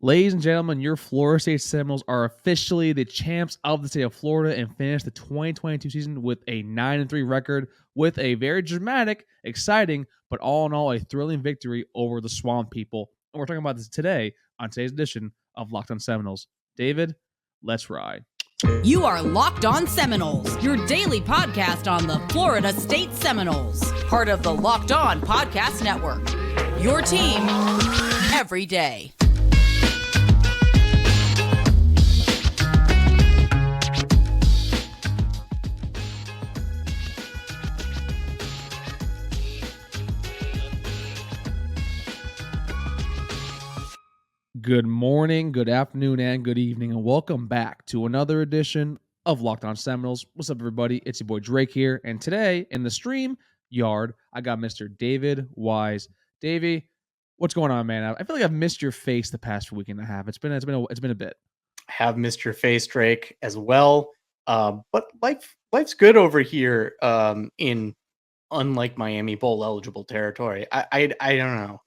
Ladies and gentlemen, your Florida State Seminoles are officially the champs of the state of Florida and finished the 2022 season with a 9-3 record with a very dramatic, exciting, but all in all a thrilling victory over the Swamp People. And we're talking about this today on today's edition of Locked On Seminoles. David, let's ride. You are Locked On Seminoles, your daily podcast on the Florida State Seminoles, part of the Locked On Podcast Network. Your team every day. Good morning, good afternoon, and good evening, and welcome back to another edition of Locked On Seminoles. What's up, everybody? It's your boy Drake here, and today in the stream yard, I got Mr. David Wise. Davey, what's going on, man? I feel like I've missed your face the past week and a half. It's been a bit. I have missed your face, Drake, as well. But life's good over here. In unlike Miami Bowl eligible territory, I don't know.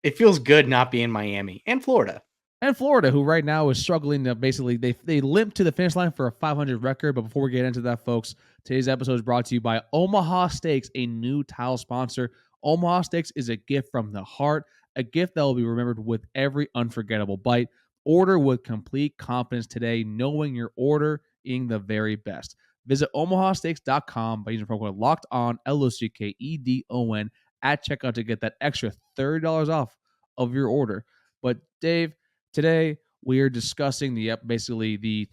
It feels good not being Miami and Florida. And Florida, who right now is struggling to basically, they limp to the finish line for a 500 record. But before we get into that, folks, today's episode is brought to you by Omaha Steaks, a new tile sponsor. Omaha Steaks is a gift from the heart, a gift that will be remembered with every unforgettable bite. Order with complete confidence today, knowing you're ordering the very best. Visit omahasteaks.com by using promo code Locked On, LOCKEDON, at checkout to get that extra $30 off of your order. But Dave, today we are discussing the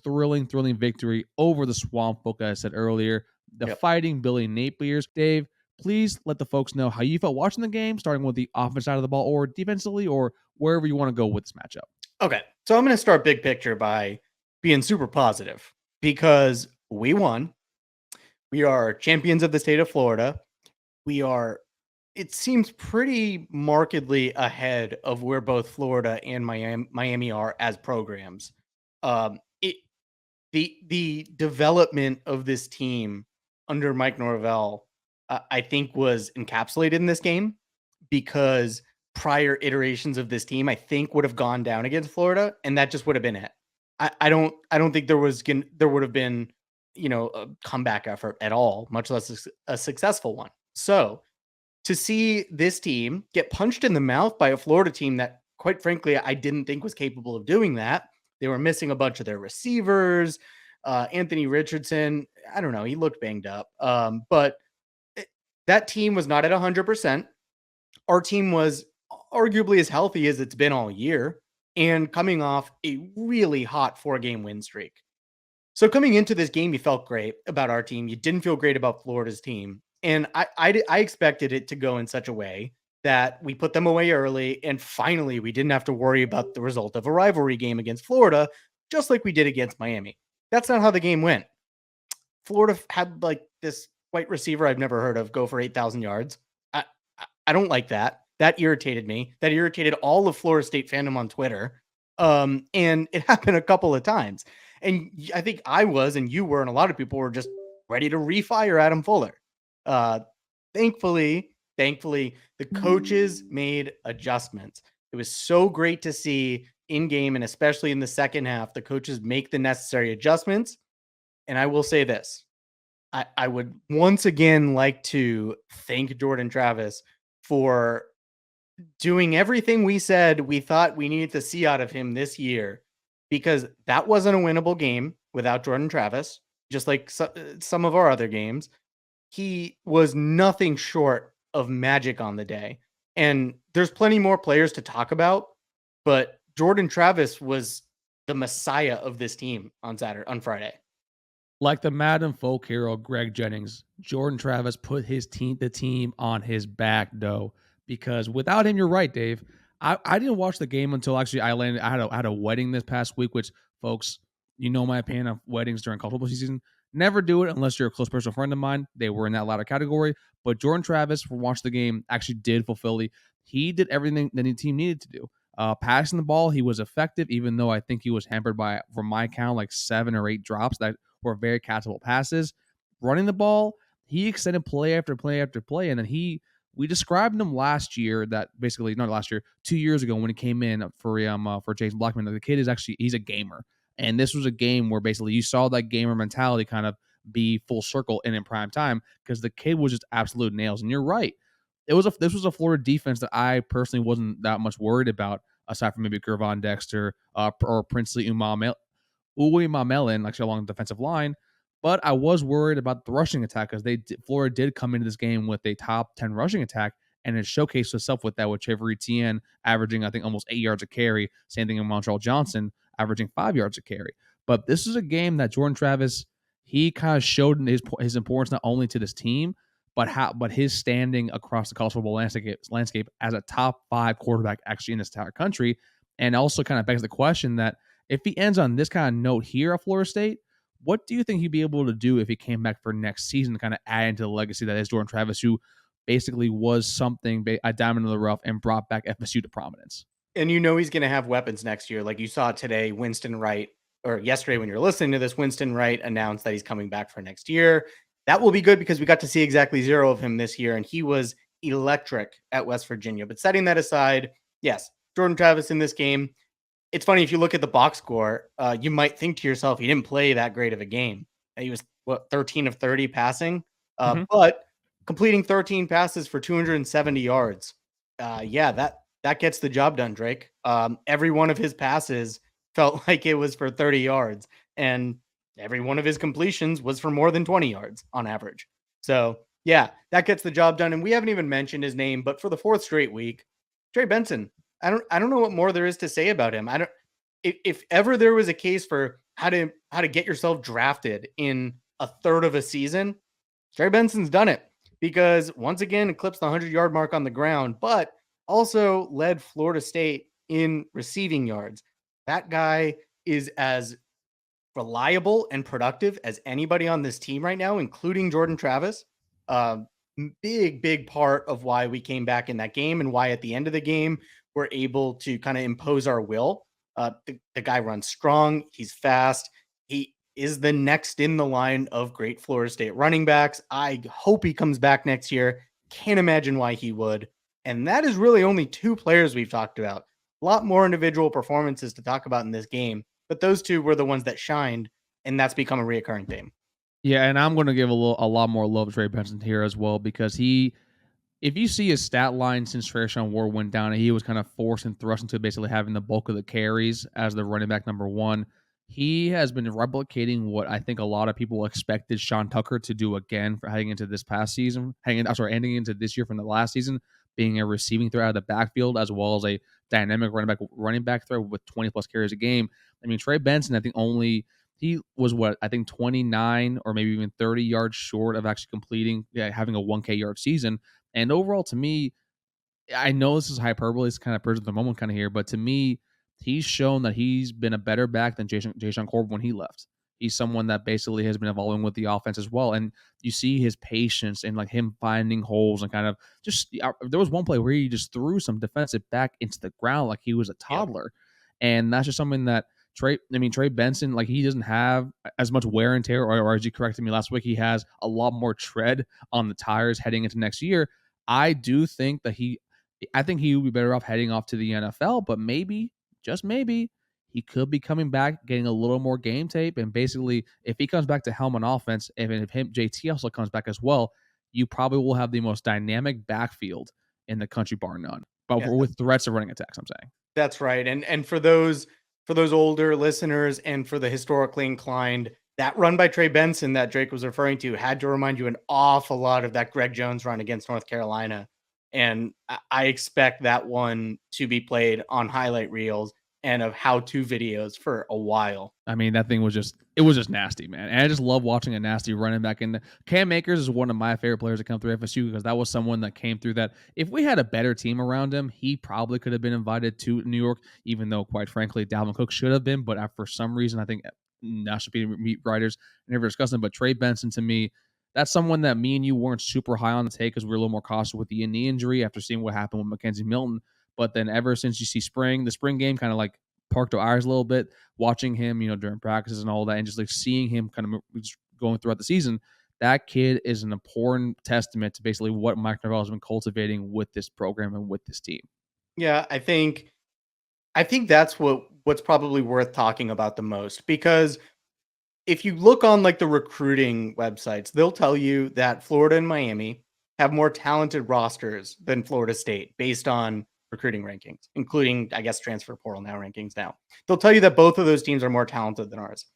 thrilling victory over the Swamp Folk, as I said earlier, the Fighting Billy Napiers. Dave, please let the folks know how you felt watching the game, starting with the offense side of the ball or defensively or wherever you want to go with this matchup. Okay, so I'm going to start big picture by being super positive because we won. We are champions of the state of Florida. It seems pretty markedly ahead of where both Florida and Miami are as programs. The development of this team under Mike Norvell, I think, was encapsulated in this game because prior iterations of this team, I think, would have gone down against Florida, and that just would have been it. I don't think there would have been, a comeback effort at all, much less a successful one. So to see this team get punched in the mouth by a Florida team that, quite frankly, I didn't think was capable of doing that. They were missing a bunch of their receivers. Anthony Richardson, I don't know, he looked banged up. But that team was not at 100%. Our team was arguably as healthy as it's been all year and coming off a really hot 4-game win streak. So coming into this game, you felt great about our team. You didn't feel great about Florida's team. And I expected it to go in such a way that we put them away early, and finally we didn't have to worry about the result of a rivalry game against Florida, just like we did against Miami. That's not how the game went. Florida had this white receiver I've never heard of go for 8,000 yards. I don't like that. That irritated me. That irritated all of Florida State fandom on Twitter. And it happened a couple of times. And I think I was, and you were, and a lot of people were just ready to refire Adam Fuller. Thankfully, the coaches made adjustments. It was so great to see in game, and especially in the second half, the coaches make the necessary adjustments. And I will say this, I would once again like to thank Jordan Travis for doing everything we said we thought we needed to see out of him this year, because that wasn't a winnable game without Jordan Travis, just like some of our other games. He was nothing short of magic on the day. And there's plenty more players to talk about, but Jordan Travis was the messiah of this team on Friday. Like the Madden folk hero Greg Jennings, Jordan Travis put the team on his back, though, because without him, you're right, Dave. I didn't watch the game until actually I had a wedding this past week, which, folks, my opinion of weddings during college football season. Never do it unless you're a close personal friend of mine. They were in that latter category. But Jordan Travis, for watching the game, actually did fulfill he did everything that the team needed to do. Passing the ball, he was effective, even though I think he was hampered by, from my count, 7 or 8 drops that were very catchable passes. Running the ball, he extended play after play after play, and then he We described him last year, that basically not last year, 2 years ago when he came in for Jason Blackman. The kid is actually he's a gamer, and this was a game where basically you saw that gamer mentality kind of be full circle and in prime time because the kid was just absolute nails. And you're right, this was a Florida defense that I personally wasn't that much worried about, aside from maybe Gervon Dexter or Princely Uwe actually along the defensive line. But I was worried about the rushing attack because Florida did come into this game with a top 10 rushing attack, and it showcased itself with that, with Trevor Etienne averaging, I think, almost 8 yards a carry. Same thing with Montreal Johnson averaging 5 yards a carry. But this is a game that Jordan Travis, he kind of showed his importance not only to this team, but his standing across the college football landscape as a top 5 quarterback actually in this entire country. And also kind of begs the question that if he ends on this kind of note here at Florida State, what do you think he'd be able to do if he came back for next season to kind of add into the legacy that is Jordan Travis, who basically was something, a diamond in the rough, and brought back FSU to prominence? And he's going to have weapons next year. Like you saw today, Winston Wright, or yesterday when you're listening to this, Winston Wright announced that he's coming back for next year. That will be good because we got to see exactly 0 of him this year, and he was electric at West Virginia. But setting that aside, yes, Jordan Travis in this game, it's funny, if you look at the box score, you might think to yourself, he didn't play that great of a game. He was, 13 of 30 passing, but completing 13 passes for 270 yards. That gets the job done, Drake. Every one of his passes felt like it was for 30 yards, and every one of his completions was for more than 20 yards on average. So, yeah, that gets the job done. And we haven't even mentioned his name, but for the 4th straight week, Trey Benson. I don't know what more there is to say about him. If ever there was a case for how to get yourself drafted in a third of a season, Trey Benson's done it, because once again eclipsed the 100-yard mark on the ground, but also led Florida State in receiving yards. That guy is as reliable and productive as anybody on this team right now, including Jordan Travis. Big part of why we came back in that game, and why at the end of the game we're able to kind of impose our will. The guy runs strong. He's fast. He is the next in the line of great Florida State running backs. I hope he comes back next year. Can't imagine why he would. And that is really only 2 players we've talked about. A lot more individual performances to talk about in this game, but those 2 were the ones that shined, and that's become a reoccurring theme. Yeah, and I'm going to give a lot more love to Trey Benson here as well, because if you see his stat line since Trayshawn Ward went down, and he was kind of forced and thrust into basically having the bulk of the carries as the running back number 1, he has been replicating what I think a lot of people expected Sean Tucker to do again for heading into this past season, ending into this year from the last season, being a receiving threat out of the backfield as well as a dynamic running back threat with 20 plus carries a game. I mean, Trey Benson, I think he was 29 or maybe even 30 yards short of actually completing, having a 1K yard season. And overall, to me, I know this is hyperbole, it's kind of present the moment kind of here, but to me, he's shown that he's been a better back than Jason Corbin when he left. He's someone that basically has been evolving with the offense as well. And you see his patience and like him finding holes and kind of just, there was one play where he just threw some defensive back into the ground like he was a toddler. Yep. And that's just something that Trey Benson, like, he doesn't have as much wear and tear, or as you corrected me last week, he has a lot more tread on the tires heading into next year. I do think that he would be better off heading off to the NFL, but maybe, just maybe, he could be coming back, getting a little more game tape, and basically, if he comes back to helm on offense, and if JT also comes back as well, you probably will have the most dynamic backfield in the country, bar none. But with threats of running attacks, I'm saying. That's right. And for those older listeners and for the historically inclined, that run by Trey Benson that Drake was referring to had to remind you an awful lot of that Greg Jones run against North Carolina. And I expect that one to be played on highlight reels and of how-to videos for a while. I mean, that thing was just nasty, man. And I just love watching a nasty running back. And Cam Akers is one of my favorite players to come through FSU, because that was someone that came through that if we had a better team around him, he probably could have been invited to New York, even though, quite frankly, Dalvin Cook should have been. But for some reason, I think national media writers never discussed him. But Trey Benson, to me, that's someone that me and you weren't super high on the take because we were a little more cautious with the knee injury after seeing what happened with Mackenzie Milton. But then ever since you see the spring game kind of like parked our eyes a little bit, watching him, during practices and all that, and just like seeing him kind of just going throughout the season, That kid is an important testament to basically what Mike Norvell has been cultivating with this program and with this team. Yeah, I think that's what's probably worth talking about the most, because if you look on like the recruiting websites, they'll tell you that Florida and Miami have more talented rosters than Florida State based on recruiting rankings, including, I guess, transfer portal now rankings now. They'll tell you that both of those teams are more talented than ours.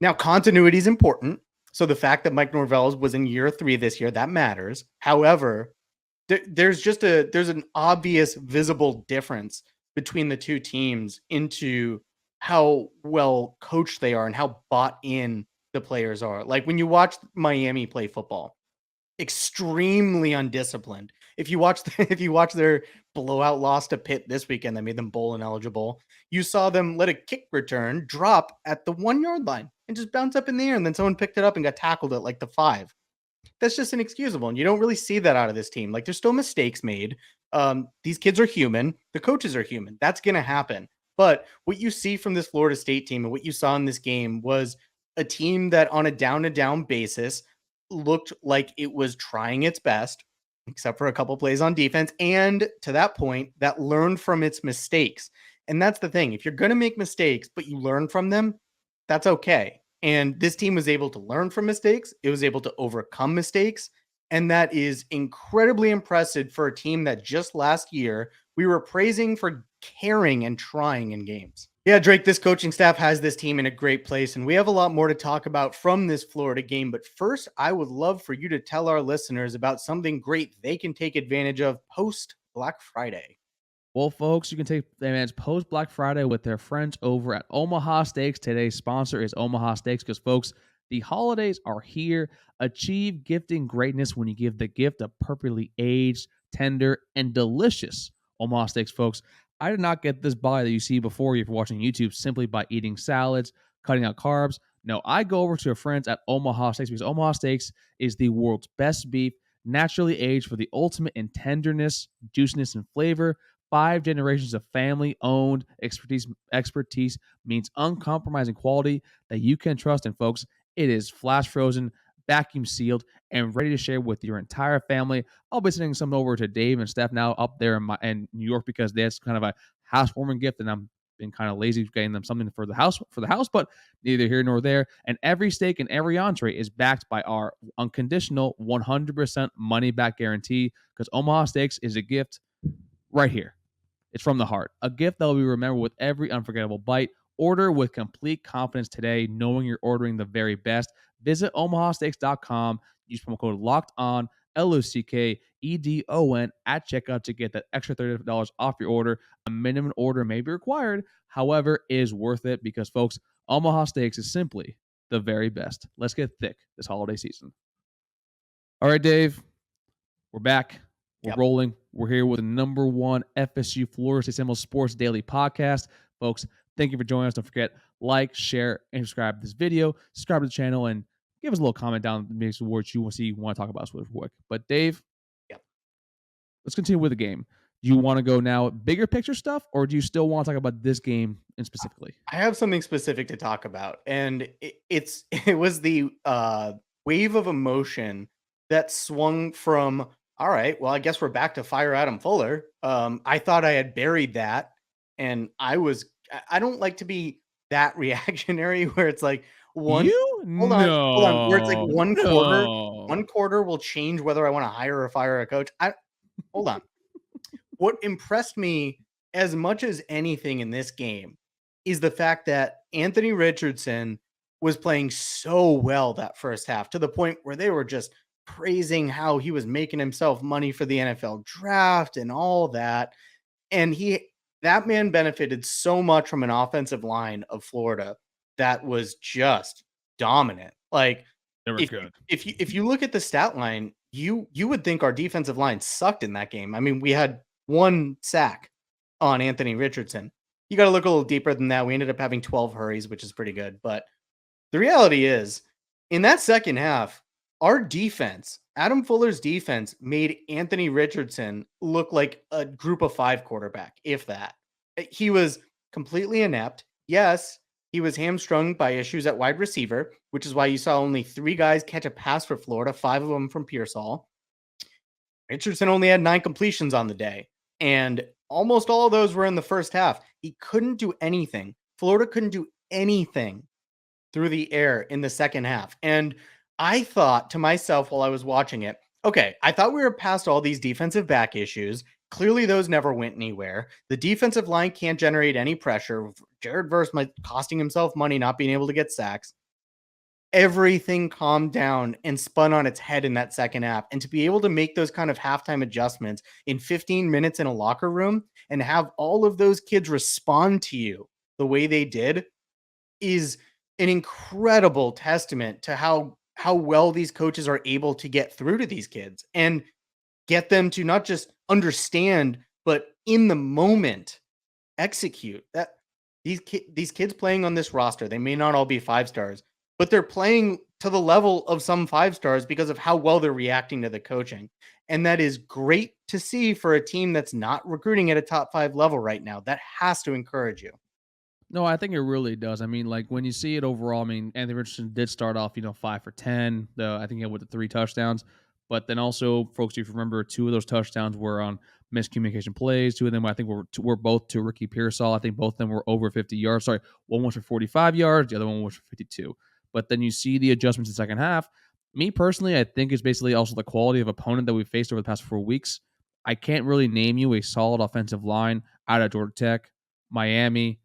Now, continuity is important. So the fact that Mike Norvell was in year 3 this year, that matters. However, there's an obvious visible difference between the two teams into how well coached they are and how bought in the players are. Like when you watch Miami play football, extremely undisciplined. If you watch their blowout loss to Pitt this weekend that made them bowl ineligible, you saw them let a kick return drop at the 1-yard line and just bounce up in the air, and then someone picked it up and got tackled at like the 5. That's just inexcusable, and you don't really see that out of this team. Like, there's still mistakes made. These kids are human. The coaches are human. That's going to happen. But what you see from this Florida State team and what you saw in this game was a team that on a down-to-down basis looked like it was trying its best, except for a couple plays on defense, and to that point, that learned from its mistakes. And that's the thing. If you're going to make mistakes, but you learn from them, that's okay. And this team was able to learn from mistakes. It was able to overcome mistakes. And that is incredibly impressive for a team that just last year we were praising for caring and trying in games. Yeah, Drake, this coaching staff has this team in a great place, and we have a lot more to talk about from this Florida game. But first, I would love for you to tell our listeners about something great they can take advantage of post Black Friday. Well, folks, you can take advantage post Black Friday with their friends over at Omaha Steaks. Today's sponsor is Omaha Steaks because, folks, the holidays are here. Achieve gifting greatness when you give the gift of perfectly aged, tender, and delicious Omaha Steaks, folks. I did not get this body that you see before you if you're watching YouTube simply by eating salads, cutting out carbs. No, I go over to our friends at Omaha Steaks because Omaha Steaks is the world's best beef, naturally aged for the ultimate in tenderness, juiciness, and flavor. 5 generations of family-owned expertise means uncompromising quality that you can trust. And folks, it is flash frozen, vacuum sealed, and ready to share with your entire family. I'll be sending some over to Dave and Steph now up there in New York because that's kind of a housewarming gift, and I'm been kind of lazy getting them something for the house. But neither here nor there. And every steak and every entree is backed by our unconditional 100% money back guarantee because Omaha Steaks is a gift right here. It's from the heart. A gift that will be remembered with every unforgettable bite. Order with complete confidence today, knowing you're ordering the very best. Visit omahasteaks.com. Use promo code LOCKEDON, LOCKEDON at checkout to get that extra $30 off your order. A minimum order may be required. However, it is worth it because, folks, Omaha Steaks is simply the very best. Let's get thick this holiday season. All right, Dave, we're back. We're rolling. We're here with the number 1 FSU Florida State Seminoles Sports Daily podcast. Folks, thank you for joining us. Don't forget, like, share, and subscribe to this video. Subscribe to the channel and give us a little comment down in the words you want to talk about us with real quick. But Dave, let's continue with the game. Do you want to go now bigger picture stuff, or do you still want to talk about this game in specifically? I have something specific to talk about, and it was the wave of emotion that swung from, all right, well, I guess we're back to fire Adam Fuller. I thought I had buried that, and I don't like to be that reactionary where it's like hold on, where it's like one quarter will change whether I want to hire or fire a coach. Hold on. What impressed me as much as anything in this game is the fact that Anthony Richardson was playing so well that first half to the point where they were just praising how he was making himself money for the NFL draft and all that. And that man benefited so much from an offensive line of Florida that was just dominant. Like, if you look at the stat line, you would think our defensive line sucked in that game. I mean, we had 1 sack on Anthony Richardson. You got to look a little deeper than that. We ended up having 12 hurries, which is pretty good. But the reality is, in that second half, our defense, Adam Fuller's defense, made Anthony Richardson look like a group of 5 quarterback, if that. He was completely inept. Yes, He was hamstrung by issues at wide receiver, which is why you saw only 3 guys catch a pass for Florida, 5 of them from Pearsall. Richardson only had 9 completions on the day, and almost all of those were in the first half. He couldn't do anything. Florida couldn't do anything through the air in the second half. And I thought to myself while I was watching it, okay, I thought we were past all these defensive back issues. Clearly, those never went anywhere. The defensive line can't generate any pressure. Jared Verse might costing himself money not being able to get sacks. Everything calmed down and spun on its head in that second half. And to be able to make those kind of halftime adjustments in 15 minutes in a locker room and have all of those kids respond to you the way they did is an incredible testament to how well these coaches are able to get through to these kids and get them to not just understand, but in the moment execute. That these kids playing on this roster, they may not all be 5 stars, but they're playing to the level of some 5 stars because of how well they're reacting to the coaching. And that is great to see for a team that's not recruiting at a top 5 level right now. That has to encourage you. No, I think it really does. I mean, like when you see it overall, I mean, Anthony Richardson did start off, 5 for 10. I think he had with the 3 touchdowns, but then also, folks, if you remember, 2 of those touchdowns were on miscommunication plays. 2 of them, I think, were both to Ricky Pearsall. I think both of them were over 50 yards. Sorry, one was for 45 yards, the other one was for 52. But then you see the adjustments in the second half. Me personally, I think it's basically also the quality of opponent that we've faced over the past 4 weeks. I can't really name you a solid offensive line out of Georgia Tech, Miami,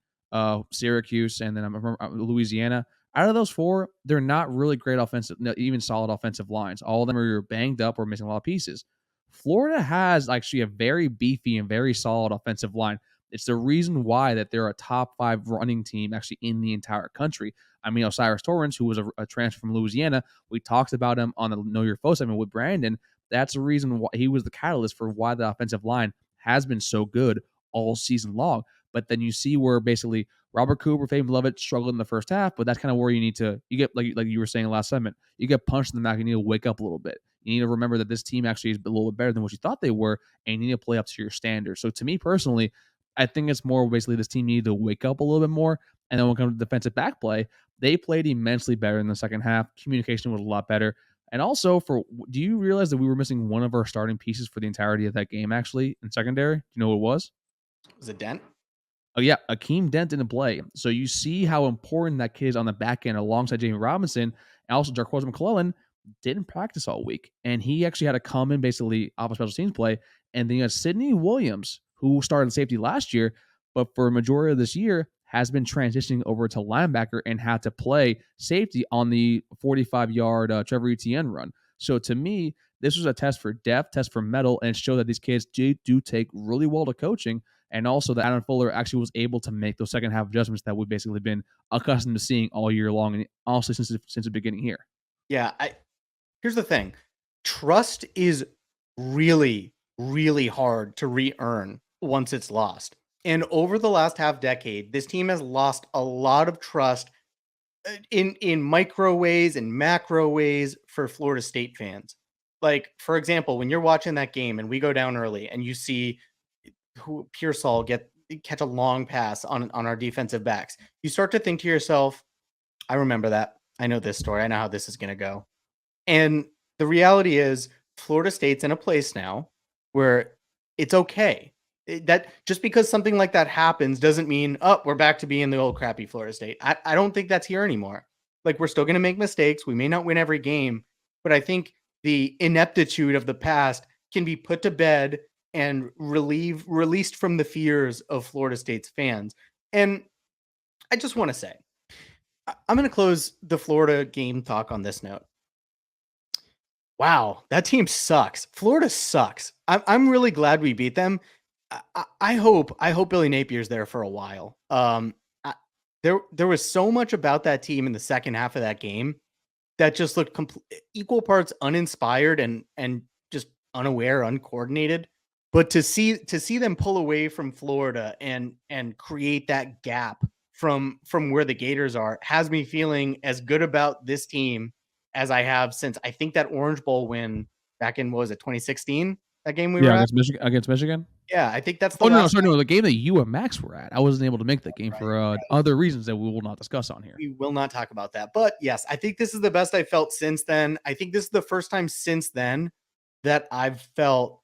Syracuse, and then I remember Louisiana. Out of those 4, they're not really great offensive, even solid offensive lines. All of them are banged up or missing a lot of pieces. Florida has actually a very beefy and very solid offensive line. It's the reason why that they're a top 5 running team actually in the entire country. I mean, Osiris Torrance, who was a transfer from Louisiana, we talked about him on the Know Your Foe segment with Brandon. That's the reason why he was the catalyst for why the offensive line has been so good all season long. But then you see where basically Robert Cooper, Fabian Lovett struggled in the first half, but that's kind of where you get like you were saying last segment, you get punched in the back. You need to wake up a little bit. You need to remember that this team actually is a little bit better than what you thought they were, and you need to play up to your standards. So to me personally, I think it's more basically this team needed to wake up a little bit more. And then when it comes to defensive back play, they played immensely better in the second half. Communication was a lot better. And also, do you realize that we were missing one of our starting pieces for the entirety of that game, actually, in secondary? Do you know what it was? Was it Dent? Oh, yeah. Akeem Dent didn't play. So you see how important that kid is on the back end alongside Jamie Robinson. And also, Jarquez McClellan didn't practice all week. And he actually had to come in basically off of special teams play. And then you had Sidney Williams, who started safety last year, but for a majority of this year has been transitioning over to linebacker and had to play safety on the 45-yard Trevor Etienne run. So to me, this was a test for depth, test for mettle, and it showed that these kids do take really well to coaching, and also that Adam Fuller actually was able to make those second half adjustments that we've basically been accustomed to seeing all year long, and also since the beginning here. Yeah, here's the thing. Trust is really, really hard to re-earn once it's lost. And over the last half decade, this team has lost a lot of trust in micro ways and macro ways for Florida State fans. Like, for example, when you're watching that game and we go down early and you see Pearsall catch a long pass on our defensive backs, you start to think to yourself, I remember that. I know this story. I know how this is going to go. And the reality is Florida State's in a place now where it's okay. That just because something like that happens doesn't mean, we're back to being the old crappy Florida State. I don't think that's here anymore. Like, we're still going to make mistakes. We may not win every game, but I think the ineptitude of the past can be put to bed and released from the fears of Florida State's fans. And I just want to say, I'm going to close the Florida game talk on this note. Wow, that team sucks. Florida sucks. I'm really glad we beat them. I hope Billy Napier's there for a while. There was so much about that team in the second half of that game that just looked equal parts uninspired and just unaware, uncoordinated. But to see them pull away from Florida and create that gap from where the Gators are has me feeling as good about this team as I have since I think that Orange Bowl win back in, what was it, 2016? That game we were at? Against Michigan. Yeah, I think that's the Oh, no, last sorry, time no, the game that you and Max were at, I wasn't able to make the game for right. other reasons that we will not discuss on here. We will not talk about that. But yes, I think this is the best I felt since then. I think this is the first time since then that I've felt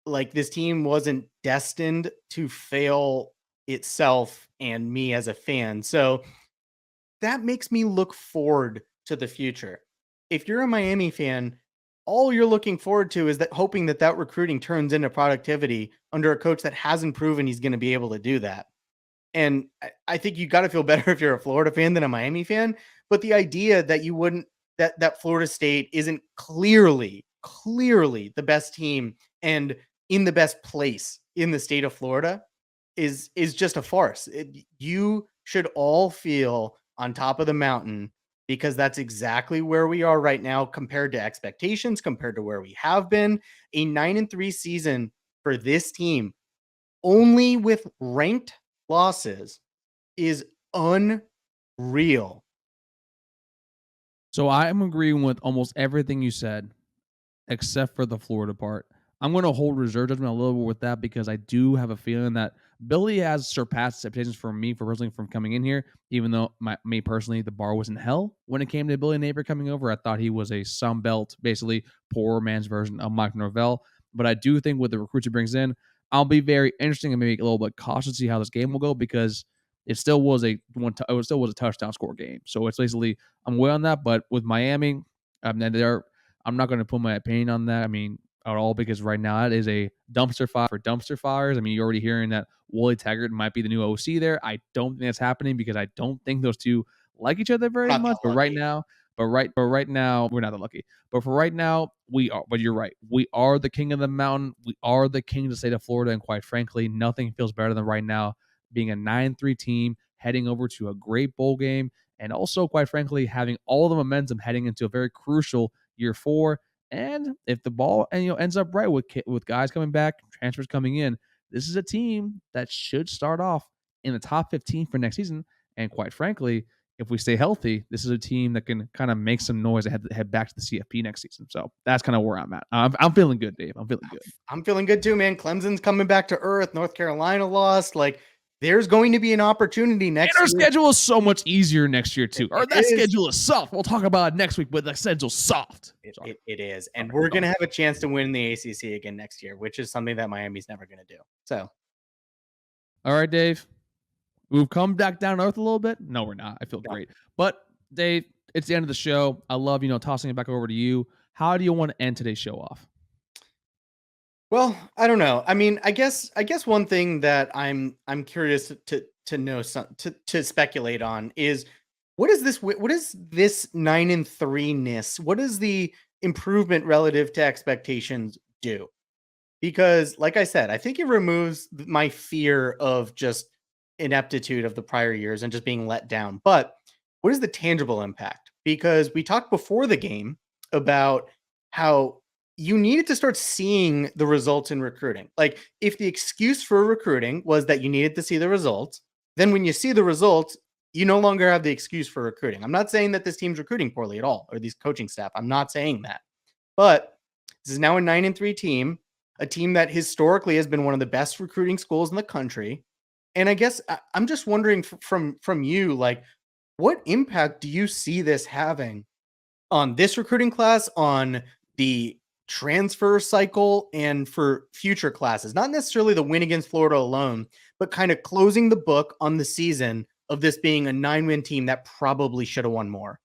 like this team wasn't destined to fail itself and me as a fan. So that makes me look forward to the future. If you're a Miami fan, all you're looking forward to is that hoping that that recruiting turns into productivity under a coach that hasn't proven he's going to be able to do that. And I think you got to feel better if you're a Florida fan than a Miami fan. But the idea that you wouldn't that Florida State isn't clearly the best team and in the best place in the state of Florida is just a farce. You should all feel on top of the mountain because that's exactly where we are right now compared to expectations, compared to where we have been. A 9-3 season for this team, only with ranked losses, is unreal. So I am agreeing with almost everything you said, except for the Florida part. I'm going to hold reserve judgment a little bit with that because I do have a feeling that Billy has surpassed expectations for me for personally from coming in here. Even though me personally, the bar was in hell when it came to Billy Napier coming over. I thought he was a Sun Belt, basically poor man's version of Mike Norvell. But I do think with the recruits he brings in, I'll be very interesting and maybe a little bit cautious to see how this game will go because it still was a touchdown score game. So it's basically I'm way on that. But with Miami, I'm not going to put my opinion on that. I mean, at all because right now it is a dumpster fire for dumpster fires. I mean, you're already hearing that Wooly Taggart might be the new OC there. I don't think that's happening because I don't think those two like each other very much. But right now, we're not that lucky. But for right now, we are. But you're right. We are the king of the mountain. We are the king of the state of Florida. And quite frankly, nothing feels better than right now being a 9-3 team heading over to a great bowl game. And also, quite frankly, having all the momentum heading into a very crucial year 4. And if the ball ends up right with guys coming back, transfers coming in, this is a team that should start off in the top 15 for next season. And quite frankly, if we stay healthy, this is a team that can kind of make some noise and head back to the CFP next season. So that's kind of where I'm at. I'm feeling good, Dave. I'm feeling good. I'm feeling good too, man. Clemson's coming back to earth. North Carolina lost. Like, there's going to be an opportunity next year. Our schedule is so much easier next year, too. Schedule is soft. We'll talk about it next week, but the schedule's soft. It is. And we're going to have a chance to win the ACC again next year, which is something that Miami's never going to do. So. All right, Dave. We've come back down to earth a little bit. No, we're not. I feel great. But, Dave, it's the end of the show. I love, tossing it back over to you. How do you want to end today's show off? Well, I don't know. I mean, I guess one thing that I'm curious to know to speculate on is what is this 9-3-ness? What does the improvement relative to expectations do? Because like I said, I think it removes my fear of just ineptitude of the prior years and just being let down. But what is the tangible impact? Because we talked before the game about how you needed to start seeing the results in recruiting. Like, if the excuse for recruiting was that you needed to see the results, then when you see the results, you no longer have the excuse for recruiting. I'm not saying that this team's recruiting poorly at all, or these coaching staff. I'm not saying that. But this is now a 9-3 team, a team that historically has been one of the best recruiting schools in the country. And I guess I'm just wondering from you, like, what impact do you see this having on this recruiting class, on the transfer cycle, and for future classes? Not necessarily the win against Florida alone, but kind of closing the book on the season of this being a 9-win team that probably should have won more.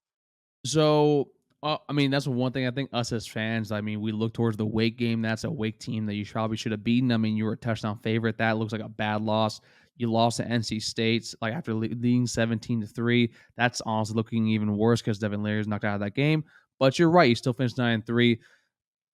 So, I mean, that's one thing I think us as fans, I mean, we look towards the Wake game. That's a Wake team that you probably should have beaten. I mean, you were a touchdown favorite. That looks like a bad loss. You lost to NC State, like after leading 17-3. That's honestly looking even worse because Devin Leary's knocked out of that game. But you're right. You still finished 9-3.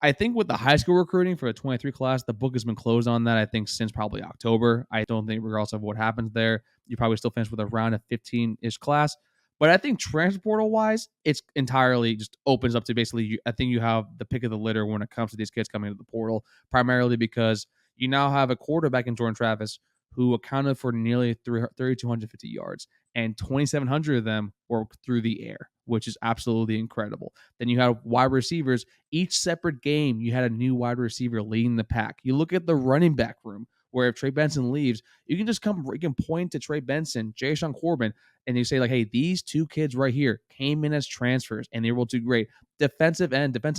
I think with the high school recruiting for the 23 class, the book has been closed on that, I think, since probably October. I don't think, regardless of what happens there, you probably still finish with around a 15-ish class. But I think transfer portal-wise, it's entirely just opens up to basically, I think you have the pick of the litter when it comes to these kids coming into the portal, primarily because you now have a quarterback in Jordan Travis who accounted for nearly 3,250 yards, and 2,700 of them were through the air, which is absolutely incredible. Then you have wide receivers. Each separate game, you had a new wide receiver leading the pack. You look at the running back room. where if Trey Benson leaves, you can point to Trey Benson, Jay Sean Corbin, and you say like, hey, these two kids right here came in as transfers and they will do great. Defensive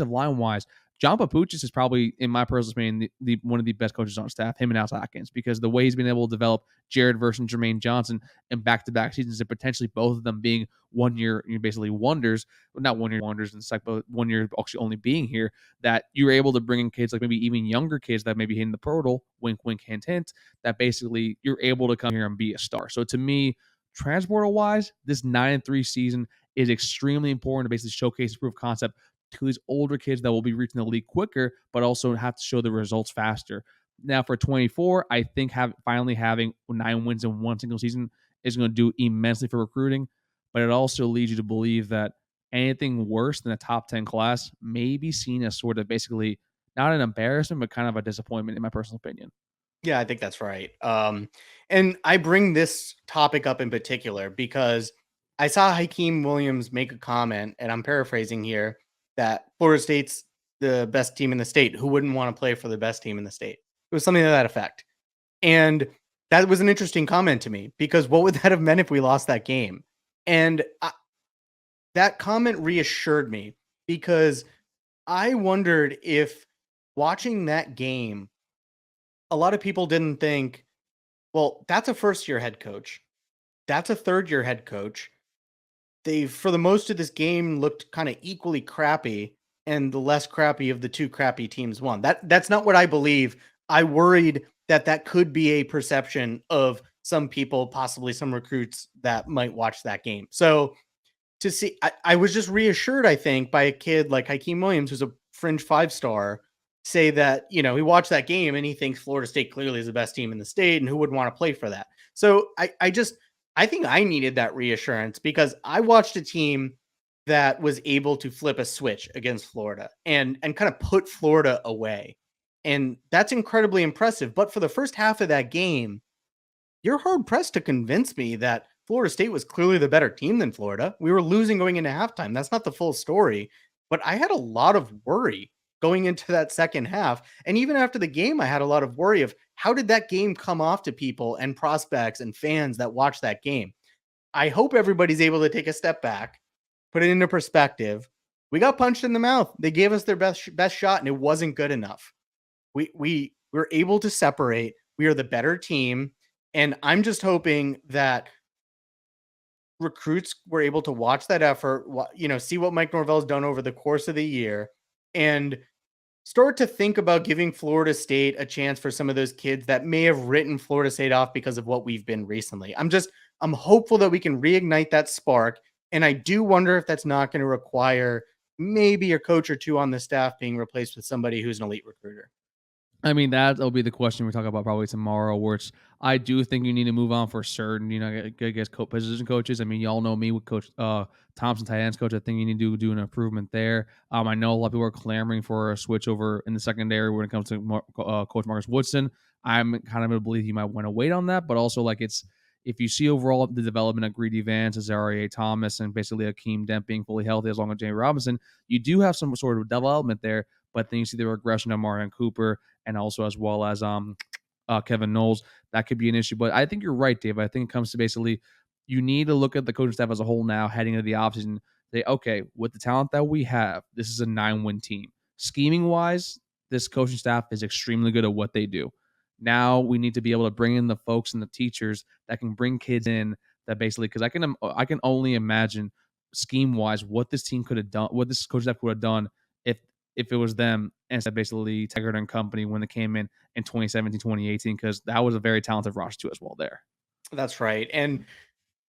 line wise, John Papuchis is probably, in my personal opinion, the one of the best coaches on staff, him and Alex Atkins, because the way he's been able to develop Jared versus Jermaine Johnson in back-to-back seasons, and potentially both of them being 1 year, basically wonders, not 1 year wonders in fact, but 1 year actually only being here, that you're able to bring in kids like maybe even younger kids that maybe hitting the portal, wink, wink, hint, hint, that basically you're able to come here and be a star. So to me, transporter-wise, this 9-3 season is extremely important to basically showcase proof of concept to these older kids that will be reaching the league quicker, but also have to show the results faster. Now for 24, I think finally having 9 wins in one single season is going to do immensely for recruiting, but it also leads you to believe that anything worse than a top 10 class may be seen as sort of basically not an embarrassment, but kind of a disappointment in my personal opinion. Yeah, I think that's right. And I bring this topic up in particular because I saw Hakeem Williams make a comment, and I'm paraphrasing here, that Florida State's the best team in the state. Who wouldn't want to play for the best team in the state? It was something to that effect. And that was an interesting comment to me because what would that have meant if we lost that game? And that comment reassured me because I wondered if watching that game, a lot of people didn't think, well, that's a first-year head coach. That's a third-year head coach. They, for the most of this game, looked kind of equally crappy, and the less crappy of the two crappy teams won. That's not what I believe. I worried that could be a perception of some people, possibly some recruits that might watch that game. So to see, I was just reassured, I think, by a kid like Hakeem Williams, who's a fringe 5-star, say that, he watched that game and he thinks Florida State clearly is the best team in the state and who would want to play for that. So I think I needed that reassurance because I watched a team that was able to flip a switch against Florida and kind of put Florida away. And that's incredibly impressive. But for the first half of that game, you're hard pressed to convince me that Florida State was clearly the better team than Florida. We were losing going into halftime. That's not the full story, but I had a lot of worry going into that second half. And even after the game, I had a lot of worry of how did that game come off to people and prospects and fans that watch that game. I hope everybody's able to take a step back, put it into perspective. We got punched in the mouth. They gave us their best shot, and it wasn't good enough. We were able to separate. We are the better team, and I'm just hoping that recruits were able to watch that effort, see what Mike Norvell's done over the course of the year, and start to think about giving Florida State a chance for some of those kids that may have written Florida State off because of what we've been recently. I'm hopeful that we can reignite that spark. And I do wonder if that's not going to require maybe a coach or two on the staff being replaced with somebody who's an elite recruiter. I mean, that'll be the question we talk about probably tomorrow, which I do think you need to move on for certain, I guess position coaches. I mean, y'all know me with Coach Thompson, tight ends coach. I think you need to do an improvement there. I know a lot of people are clamoring for a switch over in the secondary when it comes to Coach Marcus Woodson. I'm kind of going to believe you might want to wait on that, but also if you see overall the development of Greedy Vance, Azaria Thomas, and basically Akeem Dent being fully healthy as long as Jamie Robinson, you do have some sort of development there, but then you see the regression of Marion Cooper and also as well as Kevin Noles. That could be an issue. But I think you're right, Dave. I think it comes to basically you need to look at the coaching staff as a whole now heading into the offseason. Say, okay, with the talent that we have, this is a 9-win team. Scheming-wise, this coaching staff is extremely good at what they do. Now we need to be able to bring in the folks and the teachers that can bring kids in that basically, because I can only imagine scheme-wise what this team could have done, what this coaching staff would have done if it was them instead of basically Taggart and company when they came in 2017, 2018, because that was a very talented roster too as well there. That's right. And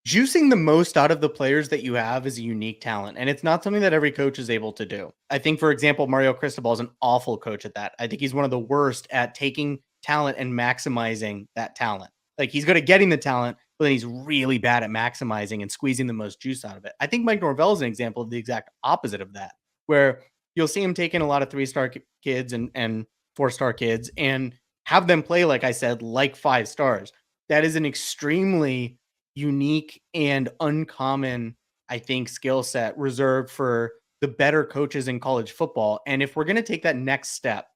juicing the most out of the players that you have is a unique talent. And it's not something that every coach is able to do. I think, for example, Mario Cristobal is an awful coach at that. I think he's one of the worst at taking talent and maximizing that talent. Like, he's good at getting the talent, but then he's really bad at maximizing and squeezing the most juice out of it. I think Mike Norvell is an example of the exact opposite of that, where you'll see him taking a lot of 3-star kids and 4-star kids and have them play, like I said, like 5 stars. That is an extremely unique and uncommon, I think, skill set reserved for the better coaches in college football. And if we're going to take that next step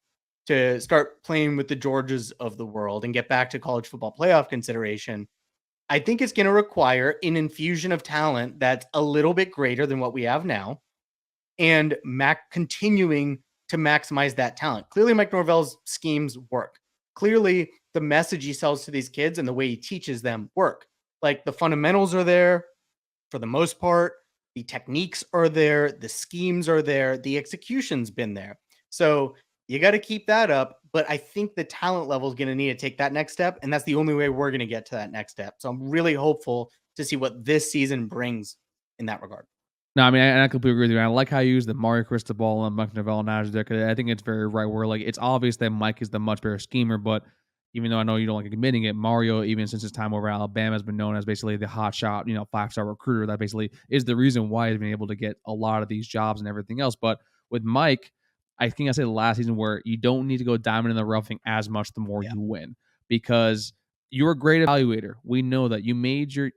to start playing with the Georgias of the world and get back to college football playoff consideration, I think it's going to require an infusion of talent that's a little bit greater than what we have now, and Mac continuing to maximize that talent. Clearly, Mike Norvell's schemes work. Clearly, the message he sells to these kids and the way he teaches them work. Like, the fundamentals are there for the most part. The techniques are there. The schemes are there. The execution's been there. So you got to keep that up. But I think the talent level is going to need to take that next step. And that's the only way we're going to get to that next step. So I'm really hopeful to see what this season brings in that regard. No, I mean, I completely agree with you. I like how you use the Mario Cristobal and Mike Norvell analogy there, because I think it's very right. Where like it's obvious that Mike is the much better schemer, but even though I know you don't like admitting it, Mario, even since his time over at Alabama, has been known as basically the hot shot, 5-star recruiter that basically is the reason why he's been able to get a lot of these jobs and everything else. But with Mike, I think I said last season where you don't need to go diamond in the roughing as much the more you win, because you're a great evaluator. We know that you made you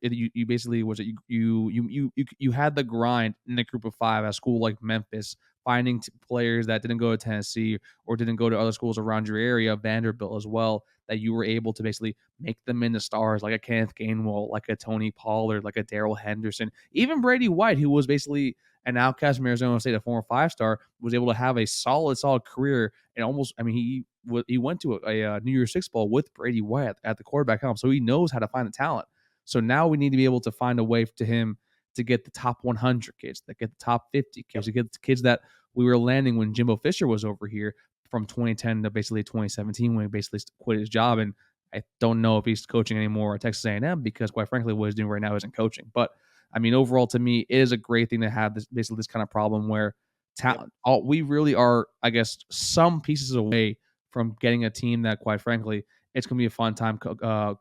basically was it you had the grind in the group of 5 at a school like Memphis, finding players that didn't go to Tennessee or didn't go to other schools around your area, Vanderbilt as well, that you were able to basically make them into stars like a Kenneth Gainwell, like a Tony Pollard, like a Darrell Henderson, even Brady White, who was basically an outcast from Arizona State, a former 5-star, was able to have a solid career. And almost, I mean, he went to a New Year's Six Bowl with Brady White at the quarterback helm, so he knows how to find the talent. So now we need to be able to find a way to him to get the top 100 kids, that get the top 50 kids, to get the kids that we were landing when Jimbo Fisher was over here from 2010 to basically 2017 when he basically quit his job. And I don't know if he's coaching anymore at Texas A&M, because quite frankly, what he's doing right now isn't coaching. But I mean, overall, to me, it is a great thing to have this kind of problem where talent. We really are, I guess, some pieces away from getting a team that, quite frankly, it's going to be a fun time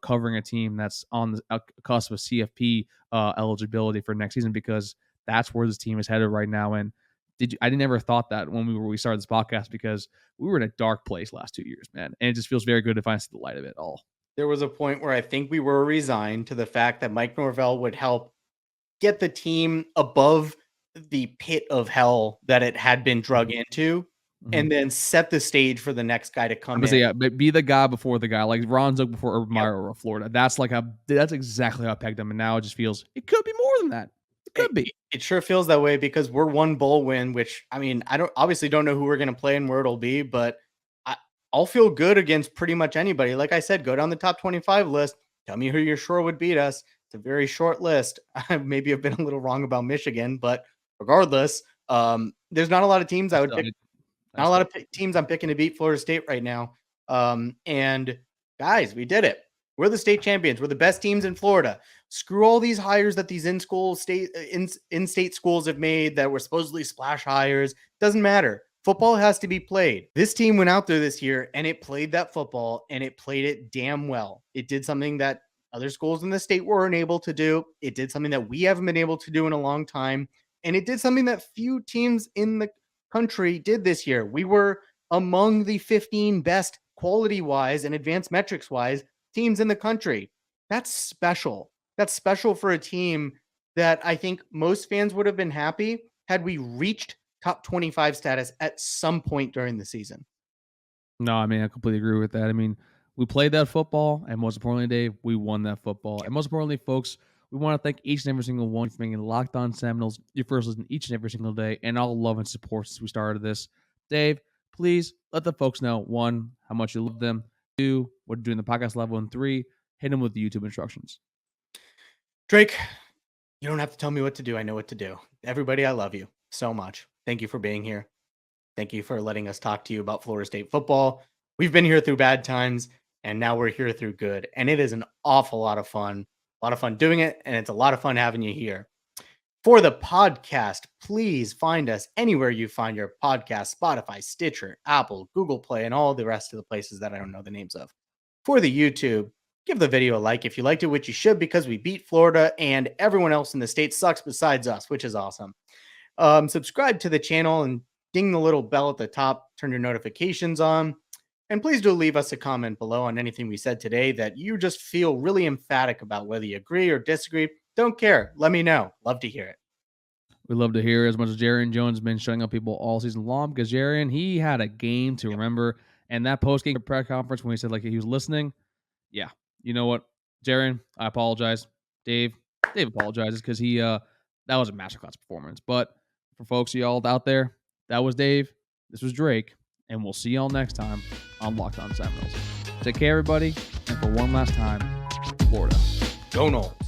covering a team that's on the cusp of CFP eligibility for next season, because that's where this team is headed right now. And I never thought that when we started this podcast, because we were in a dark place last 2 years, man. And it just feels very good to finally see the light of it all. There was a point where I think we were resigned to the fact that Mike Norvell would help get the team above the pit of hell that it had been drug into, and then set the stage for the next guy to come in. Say, yeah, but be the guy before the guy, like Ron Zook before Urban Meyer or Florida. That's exactly how I pegged him. And now it just feels it could be more than that. It could be. It sure feels that way, because we're one bowl win, which, I mean, I don't know who we're going to play and where it'll be, but I'll feel good against pretty much anybody. Like I said, go down the top 25 list. Tell me who you're sure would beat us. It's a very short list. Maybe I've been a little wrong about Michigan, but regardless, there's not a lot of teams I would pick. Not a lot of teams I'm picking to beat Florida State right now. And guys, we did it. We're the state champions. We're the best teams in Florida. Screw all these hires that these in-state schools have made that were supposedly splash hires. Doesn't matter. Football has to be played. This team went out there this year and it played that football, and it played it damn well. It did something that other schools in the state weren't able to do. It did something that we haven't been able to do in a long time. And it did something that few teams in the country did this year. We were among the 15 best quality-wise and advanced metrics-wise teams in the country. That's special. That's special for a team that I think most fans would have been happy had we reached top 25 status at some point during the season. No, I mean, I completely agree with that. I mean, we played that football, and most importantly, Dave, we won that football. And most importantly, folks, we want to thank each and every single one for being Locked On Seminoles, your first listen each and every single day, and all love and support since we started this. Dave, please let the folks know, 1, how much you love them, 2, what you're doing the podcast level, and 3, hit them with the YouTube instructions. Drake, you don't have to tell me what to do. I know what to do. Everybody, I love you so much. Thank you for being here. Thank you for letting us talk to you about Florida State football. We've been here through bad times, and now we're here through good. And it is an awful lot of fun. A lot of fun doing it, and it's a lot of fun having you here. For the podcast, please find us anywhere you find your podcast: Spotify, Stitcher, Apple, Google Play, and all the rest of the places that I don't know the names of. For the YouTube, give the video a like if you liked it, which you should, because we beat Florida and everyone else in the state sucks besides us, which is awesome. Subscribe to the channel and ding the little bell at the top. Turn your notifications on. And please do leave us a comment below on anything we said today that you just feel really emphatic about, whether you agree or disagree. Don't care. Let me know. Love to hear it. We love to hear as much as Jarian Jones has been showing up people all season long, because Jarian, he had a game to remember. And that post-game press conference when he said like he was listening, yeah, you know what, Jaron, I apologize. Dave apologizes because he that was a masterclass performance. But for folks of y'all out there, that was Dave. This was Drake, and we'll see y'all next time on Locked On Seminoles. Take care, everybody, and for one last time, Florida. Go Noles.